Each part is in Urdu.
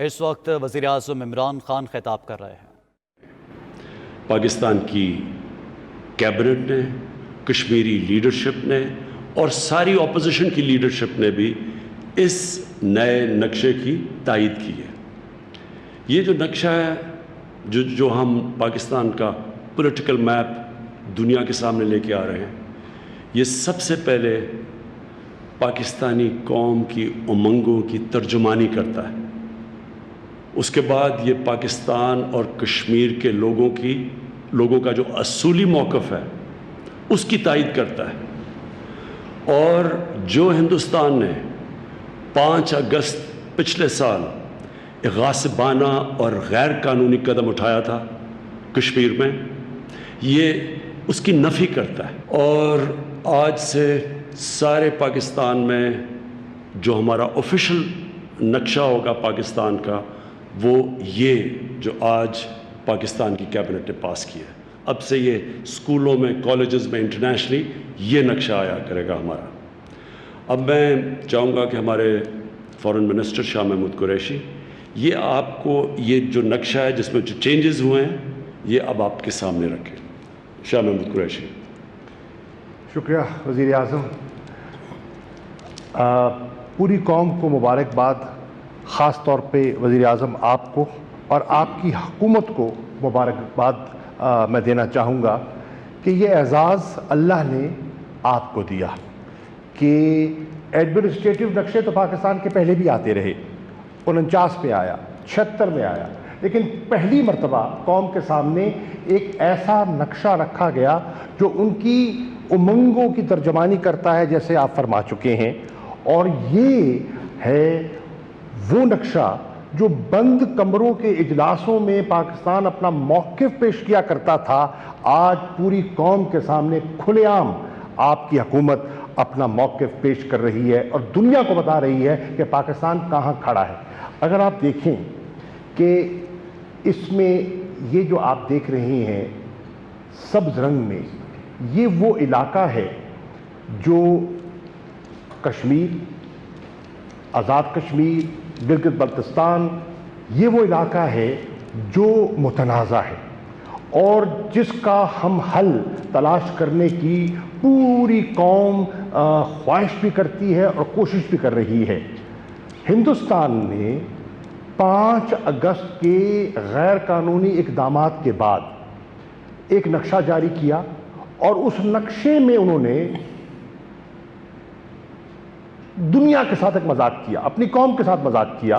اس وقت وزیر اعظم عمران خان خطاب کر رہے ہیں۔ پاکستان کی کیبنٹ نے، کشمیری لیڈرشپ نے اور ساری اپوزیشن کی لیڈرشپ نے بھی اس نئے نقشے کی تائید کی ہے۔ یہ جو نقشہ ہے جو ہم پاکستان کا پولیٹیکل میپ دنیا کے سامنے لے کے آ رہے ہیں، یہ سب سے پہلے پاکستانی قوم کی امنگوں کی ترجمانی کرتا ہے۔ اس کے بعد یہ پاکستان اور کشمیر کے لوگوں کا جو اصولی موقف ہے اس کی تائید کرتا ہے۔ اور جو ہندوستان نے 5 اگست پچھلے سال ایک غاصبانہ اور غیر قانونی قدم اٹھایا تھا کشمیر میں، یہ اس کی نفی کرتا ہے۔ اور آج سے سارے پاکستان میں جو ہمارا آفیشل نقشہ ہوگا پاکستان کا، وہ یہ جو آج پاکستان کی کیبنٹ نے پاس کیا ہے۔ اب سے یہ اسکولوں میں، کالجز میں، انٹرنیشنلی یہ نقشہ آیا کرے گا ہمارا۔ اب میں چاہوں گا کہ ہمارے فارن منسٹر شاہ محمود قریشی یہ آپ کو یہ جو نقشہ ہے جس میں جو چینجز ہوئے ہیں یہ اب آپ کے سامنے رکھیں۔ شاہ محمود قریشی۔ شکریہ وزیر اعظم۔ پوری قوم کو مبارکباد، خاص طور پہ وزیر اعظم آپ کو اور آپ کی حکومت کو مبارکباد میں دینا چاہوں گا کہ یہ اعزاز اللہ نے آپ کو دیا کہ ایڈمنسٹریٹو نقشے تو پاکستان کے پہلے بھی آتے رہے، 49 میں آیا، 76 میں آیا، لیکن پہلی مرتبہ قوم کے سامنے ایک ایسا نقشہ رکھا گیا جو ان کی امنگوں کی ترجمانی کرتا ہے، جیسے آپ فرما چکے ہیں۔ اور یہ ہے وہ نقشہ جو بند کمروں کے اجلاسوں میں پاکستان اپنا موقف پیش کیا کرتا تھا، آج پوری قوم کے سامنے کھلے عام آپ کی حکومت اپنا موقف پیش کر رہی ہے اور دنیا کو بتا رہی ہے کہ پاکستان کہاں کھڑا ہے۔ اگر آپ دیکھیں کہ اس میں یہ جو آپ دیکھ رہے ہیں سبز رنگ میں، یہ وہ علاقہ ہے جو کشمیر، آزاد کشمیر، گلگت بلتستان، یہ وہ علاقہ ہے جو متنازع ہے اور جس کا ہم حل تلاش کرنے کی پوری قوم خواہش بھی کرتی ہے اور کوشش بھی کر رہی ہے۔ ہندوستان نے 5 اگست کے غیر قانونی اقدامات کے بعد ایک نقشہ جاری کیا اور اس نقشے میں انہوں نے دنیا کے ساتھ ایک مذاق کیا، اپنی قوم کے ساتھ مذاق کیا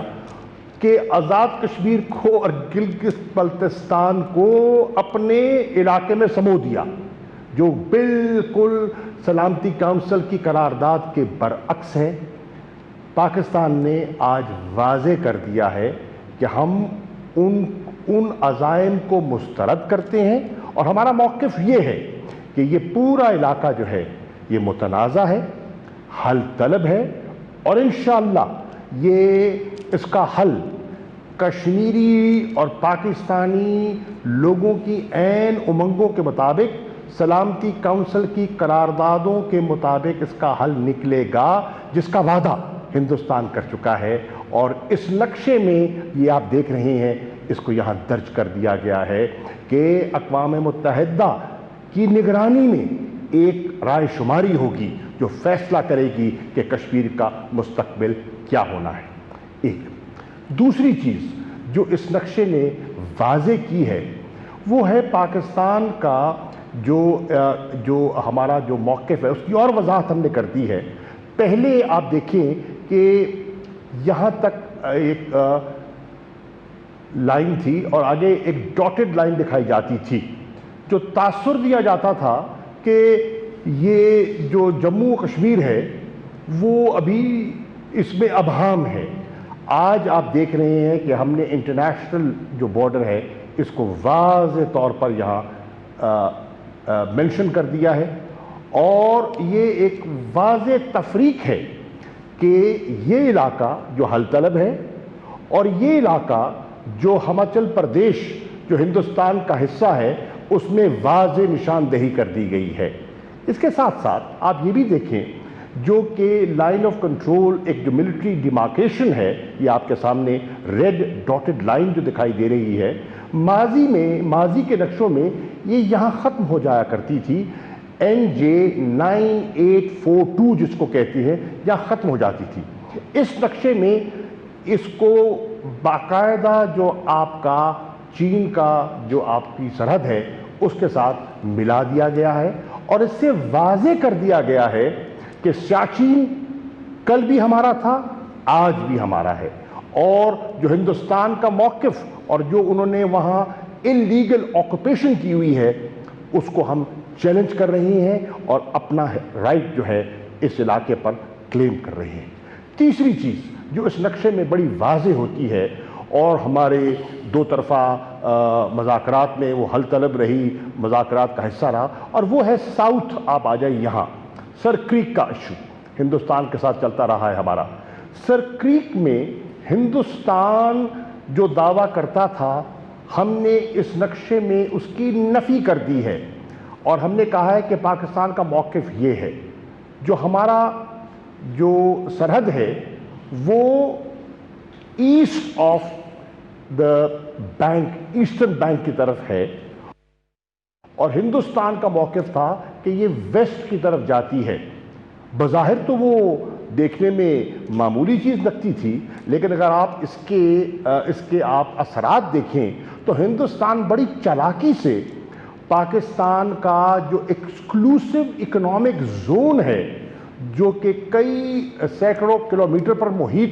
کہ آزاد کشمیر کو اور گلگت بلتستان کو اپنے علاقے میں سمو دیا، جو بالکل سلامتی کونسل کی قرارداد کے برعکس ہے۔ پاکستان نے آج واضح کر دیا ہے کہ ہم ان عزائم کو مسترد کرتے ہیں اور ہمارا موقف یہ ہے کہ یہ پورا علاقہ جو ہے یہ متنازع ہے، حل طلب ہے، اور انشاءاللہ یہ اس کا حل کشمیری اور پاکستانی لوگوں کی عین امنگوں کے مطابق، سلامتی کونسل کی قراردادوں کے مطابق اس کا حل نکلے گا، جس کا وعدہ ہندوستان کر چکا ہے۔ اور اس نقشے میں یہ آپ دیکھ رہے ہیں، اس کو یہاں درج کر دیا گیا ہے کہ اقوام متحدہ کی نگرانی میں ایک رائے شماری ہوگی جو فیصلہ کرے گی کہ کشمیر کا مستقبل کیا ہونا ہے۔ ایک دوسری چیز جو اس نقشے نے واضح کی ہے وہ ہے پاکستان کا جو ہمارا جو موقف ہے اس کی اور وضاحت ہم نے کر دی ہے۔ پہلے آپ دیکھیں کہ یہاں تک ایک لائن تھی اور آگے ایک ڈاٹڈ لائن دکھائی جاتی تھی، جو تاثر دیا جاتا تھا کہ یہ جو جموں کشمیر ہے وہ ابھی اس میں ابہام ہے۔ آج آپ دیکھ رہے ہیں کہ ہم نے انٹرنیشنل جو بارڈر ہے اس کو واضح طور پر یہاں مینشن کر دیا ہے، اور یہ ایک واضح تفریق ہے کہ یہ علاقہ جو حل طلب ہے اور یہ علاقہ جو ہماچل پردیش جو ہندوستان کا حصہ ہے اس میں واضح نشاندہی کر دی گئی ہے۔ اس کے ساتھ ساتھ آپ یہ بھی دیکھیں جو کہ لائن آف کنٹرول ایک جو ملٹری ڈیمارکیشن ہے، یہ آپ کے سامنے ریڈ ڈاٹڈ لائن جو دکھائی دے رہی ہے، ماضی کے نقشوں میں یہ یہاں ختم ہو جایا کرتی تھی، NJ9842 جس کو کہتے ہیں، یہاں ختم ہو جاتی تھی۔ اس نقشے میں اس کو باقاعدہ جو آپ کا چین کا جو آپ کی سرحد ہے اس کے ساتھ ملا دیا گیا ہے، اور اس سے واضح کر دیا گیا ہے کہ سیاچین کل بھی ہمارا تھا، آج بھی ہمارا ہے، اور جو ہندوستان کا موقف اور جو انہوں نے وہاں انلیگل آکوپیشن کی ہوئی ہے اس کو ہم چیلنج کر رہے ہیں اور اپنا رائٹ جو ہے اس علاقے پر کلیم کر رہے ہیں۔ تیسری چیز جو اس نقشے میں بڑی واضح ہوتی ہے اور ہمارے دو طرفہ مذاکرات میں وہ حل طلب رہی، مذاکرات کا حصہ رہا، اور وہ ہے ساؤتھ۔ آپ آ جائیں یہاں، سر کریک کا ایشو ہندوستان کے ساتھ چلتا رہا ہے ہمارا۔ سر کریک میں ہندوستان جو دعویٰ کرتا تھا، ہم نے اس نقشے میں اس کی نفی کر دی ہے، اور ہم نے کہا ہے کہ پاکستان کا موقف یہ ہے، جو ہمارا جو سرحد ہے وہ east of the bank, eastern bank کی طرف ہے، اور ہندوستان کا موقف تھا کہ یہ ویسٹ کی طرف جاتی ہے۔ بظاہر تو وہ دیکھنے میں معمولی چیز لگتی تھی، لیکن اگر آپ اس کے آپ اثرات دیکھیں تو ہندوستان بڑی چالاکی سے پاکستان کا جو ایکسکلوسیو اکنامک زون ہے، جو کہ کئی سینکڑوں کلومیٹر پر محیط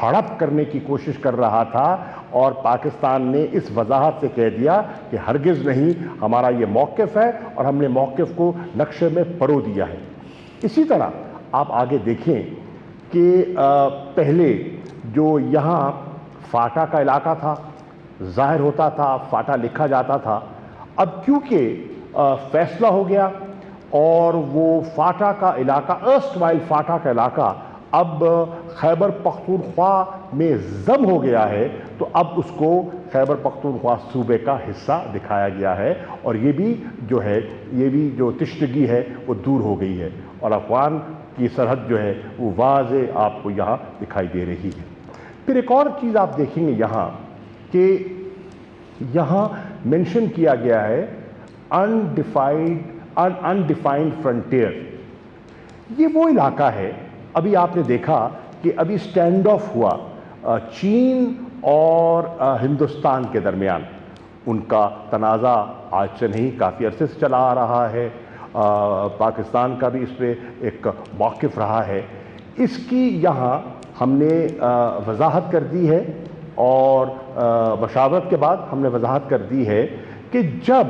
ہڑپ کرنے کی کوشش کر رہا تھا، اور پاکستان نے اس وضاحت سے کہہ دیا کہ ہرگز نہیں، ہمارا یہ موقف ہے اور ہم نے موقف کو نقشے میں پرو دیا ہے۔ اسی طرح آپ آگے دیکھیں کہ پہلے جو یہاں فاٹا کا علاقہ تھا، ظاہر ہوتا تھا، فاٹا لکھا جاتا تھا، اب کیونکہ فیصلہ ہو گیا اور وہ فاٹا کا علاقہ، ارسٹ وائل فاٹا کا علاقہ اب خیبر پختونخوا میں ضم ہو گیا ہے، تو اب اس کو خیبر پختونخوا صوبے کا حصہ دکھایا گیا ہے، اور یہ بھی جو تشنگی ہے وہ دور ہو گئی ہے، اور افغان کی سرحد جو ہے وہ واضح آپ کو یہاں دکھائی دے رہی ہے۔ پھر ایک اور چیز آپ دیکھیں گے یہاں کہ یہاں منشن کیا گیا ہے undefined frontier۔ یہ وہ علاقہ ہے، ابھی آپ نے دیکھا کہ ابھی سٹینڈ آف ہوا چین اور ہندوستان کے درمیان، ان کا تنازع آج سے نہیں، کافی عرصے سے چلا آ رہا ہے، پاکستان کا بھی اس پہ ایک موقف رہا ہے۔ اس کی یہاں ہم نے وضاحت کر دی ہے، اور مشاورت کے بعد ہم نے وضاحت کر دی ہے کہ جب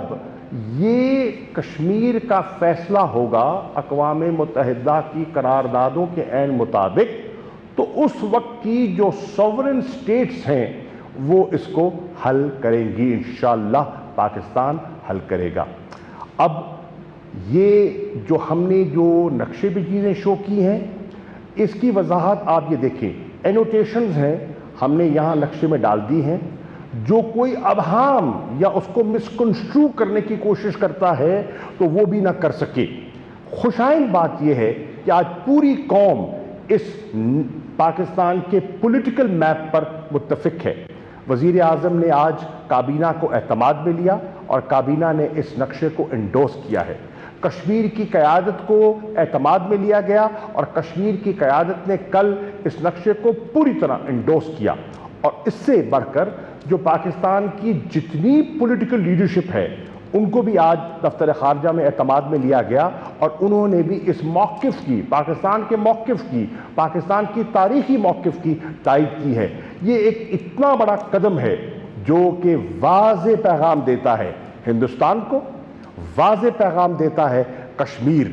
یہ کشمیر کا فیصلہ ہوگا اقوام متحدہ کی قراردادوں کے عین مطابق، تو اس وقت کی جو سوورن سٹیٹس ہیں وہ اس کو حل کریں گی، انشاءاللہ پاکستان حل کرے گا۔ اب یہ جو ہم نے جو نقشے پہ چیزیں شو کی ہیں، اس کی وضاحت آپ یہ دیکھیں، اینوٹیشنز ہیں ہم نے یہاں نقشے میں ڈال دی ہیں، جو کوئی ابہام یا اس کو مسکنسٹرو کرنے کی کوشش کرتا ہے تو وہ بھی نہ کر سکے۔ خوشائن بات یہ ہے کہ آج پوری قوم اس پاکستان کے پولیٹیکل میپ پر متفق ہے۔ وزیر اعظم نے آج کابینہ کو اعتماد میں لیا اور کابینہ نے اس نقشے کو انڈورس کیا ہے۔ کشمیر کی قیادت کو اعتماد میں لیا گیا اور کشمیر کی قیادت نے کل اس نقشے کو پوری طرح انڈورس کیا، اور اس سے بڑھ کر جو پاکستان کی جتنی پولیٹیکل لیڈرشپ ہے ان کو بھی آج دفتر خارجہ میں اعتماد میں لیا گیا، اور انہوں نے بھی اس موقف کی، پاکستان کے موقف کی، پاکستان کی تاریخی موقف کی تائید کی ہے۔ یہ ایک اتنا بڑا قدم ہے جو کہ واضح پیغام دیتا ہے ہندوستان کو، واضح پیغام دیتا ہے کشمیر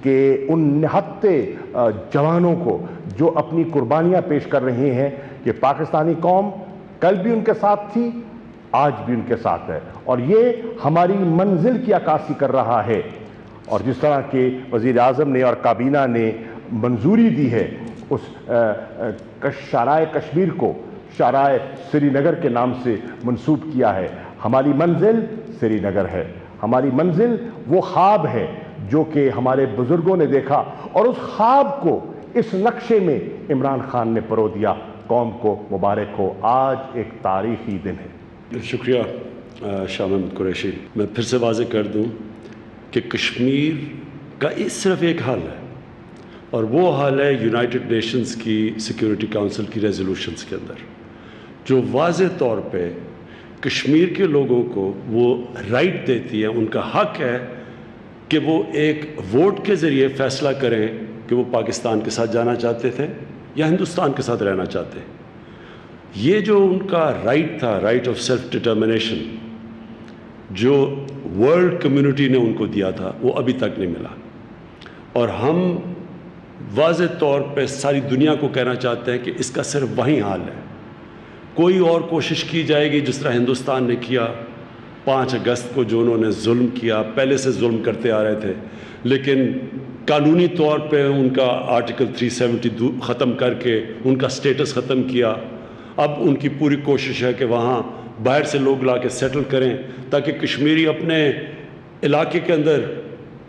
کے ان نہتے جوانوں کو جو اپنی قربانیاں پیش کر رہے ہیں کہ پاکستانی قوم کل بھی ان کے ساتھ تھی، آج بھی ان کے ساتھ ہے، اور یہ ہماری منزل کی عکاسی کر رہا ہے۔ اور جس طرح کہ وزیر اعظم نے اور کابینہ نے منظوری دی ہے اس شارائے کشمیر کو شارائے سری نگر کے نام سے منسوب کیا ہے، ہماری منزل سری نگر ہے، ہماری منزل وہ خواب ہے جو کہ ہمارے بزرگوں نے دیکھا اور اس خواب کو اس نقشے میں عمران خان نے پرو دیا. قوم کو مبارک ہو. آج ایک تاریخی دن ہے. شکریہ شاہ محمود قریشی. میں پھر سے واضح کر دوں کہ کشمیر کا صرف ایک حل ہے اور وہ حل ہے یونائٹڈ نیشنز کی سیکیورٹی کونسل کی ریزولوشنز کے اندر, جو واضح طور پہ کشمیر کے لوگوں کو وہ رائٹ دیتی ہے, ان کا حق ہے کہ وہ ایک ووٹ کے ذریعے فیصلہ کریں کہ وہ پاکستان کے ساتھ جانا چاہتے تھے یا ہندوستان کے ساتھ رہنا چاہتے ہیں. یہ جو ان کا رائٹ تھا, رائٹ آف سیلف ڈٹرمنیشن, جو ورلڈ کمیونٹی نے ان کو دیا تھا, وہ ابھی تک نہیں ملا. اور ہم واضح طور پہ ساری دنیا کو کہنا چاہتے ہیں کہ اس کا صرف وہی حال ہے. کوئی اور کوشش کی جائے گی جس طرح ہندوستان نے کیا 5 اگست کو, جو انہوں نے ظلم کیا, پہلے سے ظلم کرتے آ رہے تھے, لیکن قانونی طور پہ ان کا آرٹیکل 370 ختم کر کے ان کا سٹیٹس ختم کیا. اب ان کی پوری کوشش ہے کہ وہاں باہر سے لوگ لا کے سیٹل کریں تاکہ کشمیری اپنے علاقے کے اندر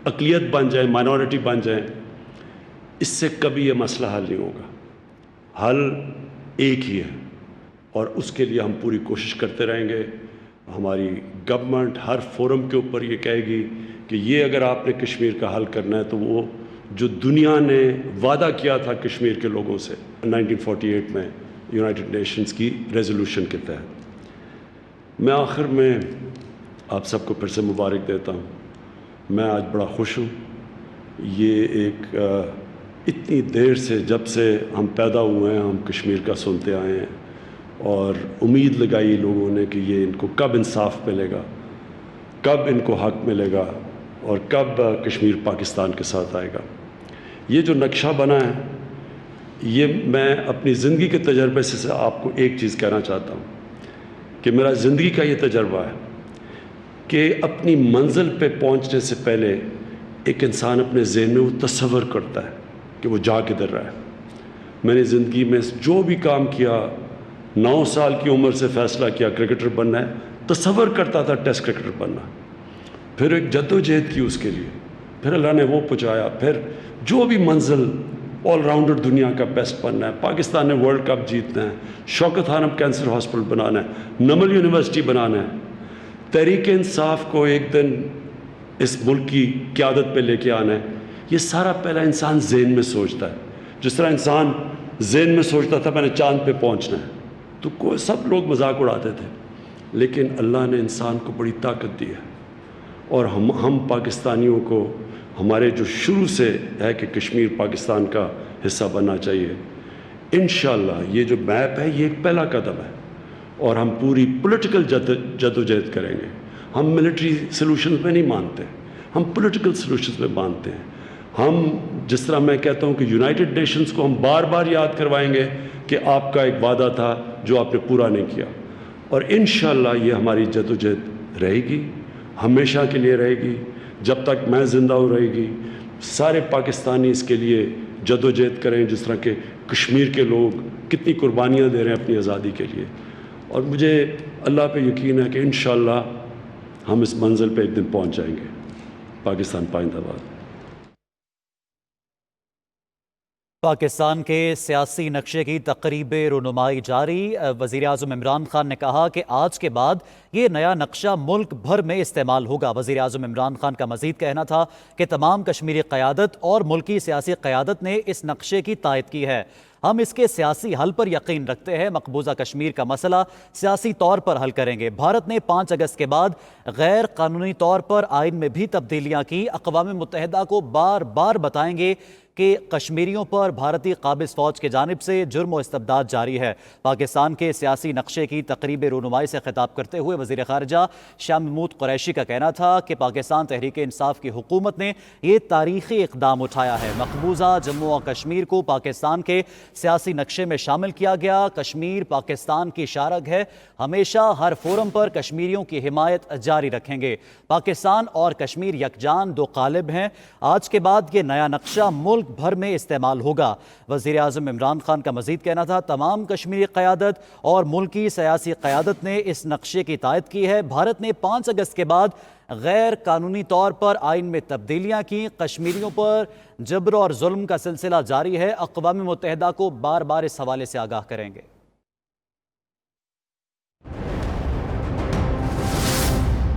اقلیت بن جائیں, مائنورٹی بن جائیں. اس سے کبھی یہ مسئلہ حل نہیں ہوگا. حل ایک ہی ہے اور اس کے لیے ہم پوری کوشش کرتے رہیں گے. ہماری گورنمنٹ ہر فورم کے اوپر یہ کہے گی کہ یہ اگر آپ نے کشمیر کا حل کرنا ہے تو وہ جو دنیا نے وعدہ کیا تھا کشمیر کے لوگوں سے 1948 میں یونائٹڈ نیشنز کی ریزولوشن کے تحت. میں آخر میں آپ سب کو پھر سے مبارک دیتا ہوں. میں آج بڑا خوش ہوں. یہ ایک اتنی دیر سے, جب سے ہم پیدا ہوئے ہیں, ہم کشمیر کا سنتے آئے ہیں اور امید لگائی لوگوں نے کہ یہ ان کو کب انصاف ملے گا, کب ان کو حق ملے گا اور کب کشمیر پاکستان کے ساتھ آئے گا. یہ جو نقشہ بنا ہے, یہ میں اپنی زندگی کے تجربے سے آپ کو ایک چیز کہنا چاہتا ہوں کہ میرا زندگی کا یہ تجربہ ہے کہ اپنی منزل پہ پہنچنے سے پہلے ایک انسان اپنے ذہن میں وہ تصور کرتا ہے کہ وہ جا کدھر رہا ہے. میں نے زندگی میں جو بھی کام کیا, 9 سال کی عمر سے فیصلہ کیا کرکٹر بننا ہے, تصور کرتا تھا ٹیسٹ کرکٹر بننا, پھر ایک جدوجہد کی اس کے لیے, پھر اللہ نے وہ پہنچایا, پھر جو بھی منزل آل راؤنڈر دنیا کا بیسٹ بننا ہے, پاکستان نے ورلڈ کپ جیتنا ہے, شوکت خانم کینسر ہاسپٹل بنانا ہے, نمل یونیورسٹی بنانا ہے, تحریک انصاف کو ایک دن اس ملک کی قیادت پہ لے کے آنا ہے. یہ سارا پہلا انسان ذہن میں سوچتا ہے. جس طرح انسان ذہن میں سوچتا تھا میں نے چاند پہ پہنچنا ہے, تو کوئی سب لوگ مذاق اڑاتے تھے, لیکن اللہ نے انسان کو بڑی طاقت دی ہے. اور ہم پاکستانیوں کو ہمارے جو شروع سے ہے کہ کشمیر پاکستان کا حصہ بننا چاہیے, انشاءاللہ یہ جو میپ ہے یہ ایک پہلا قدم ہے اور ہم پوری پولیٹیکل جدوجہد کریں گے. ہم ملٹری سلوشنز میں نہیں مانتے, ہم پولیٹیکل سلوشنز میں مانتے ہیں. ہم جس طرح میں کہتا ہوں کہ یونائٹڈ نیشنز کو ہم بار بار یاد کروائیں گے کہ آپ کا ایک وعدہ تھا جو آپ نے پورا نہیں کیا, اور انشاءاللہ یہ ہماری جدوجہد رہے گی, ہمیشہ کے لیے رہے گی, جب تک میں زندہ ہوں رہے گی. سارے پاکستانی اس کے لیے جدوجہد کریں جس طرح کہ کشمیر کے لوگ کتنی قربانیاں دے رہے ہیں اپنی آزادی کے لیے. اور مجھے اللہ پہ یقین ہے کہ انشاءاللہ ہم اس منزل پہ ایک دن پہنچ جائیں گے. پاکستان پائندہ باد. پاکستان کے سیاسی نقشے کی تقریب رونمائی جاری. وزیراعظم عمران خان نے کہا کہ آج کے بعد یہ نیا نقشہ ملک بھر میں استعمال ہوگا. وزیراعظم عمران خان کا مزید کہنا تھا کہ تمام کشمیری قیادت اور ملکی سیاسی قیادت نے اس نقشے کی تائید کی ہے. ہم اس کے سیاسی حل پر یقین رکھتے ہیں. مقبوضہ کشمیر کا مسئلہ سیاسی طور پر حل کریں گے. بھارت نے 5 اگست کے بعد غیر قانونی طور پر آئین میں بھی تبدیلیاں کی. اقوام متحدہ کو بار بار بتائیں گے کہ کشمیریوں پر بھارتی قابض فوج کی جانب سے جرم و استبداد جاری ہے. پاکستان کے سیاسی نقشے کی تقریب رونمائی سے خطاب کرتے ہوئے وزیر خارجہ شاہ محمود قریشی کا کہنا تھا کہ پاکستان تحریک انصاف کی حکومت نے یہ تاریخی اقدام اٹھایا ہے. مقبوضہ جموں و کشمیر کو پاکستان کے سیاسی نقشے میں شامل کیا گیا. کشمیر پاکستان کی شارگ ہے. ہمیشہ ہر فورم پر کشمیریوں کی حمایت جاری رکھیں گے. پاکستان اور کشمیر یکجان 2 قالب ہیں. آج کے بعد یہ نیا نقشہ ملک ملک بھر میں استعمال ہوگا۔ وزیر اعظم عمران خان کا مزید کہنا تھا تمام کشمیری قیادت اور ملکی سیاسی قیادت نے اس نقشے کی تائید کی ہے۔ بھارت نے 5 اگست کے بعد غیر قانونی طور پر آئین میں تبدیلیاں کی۔ کشمیریوں پر جبر اور ظلم کا سلسلہ جاری ہے۔ اقوام متحدہ کو بار بار اس حوالے سے آگاہ کریں گے۔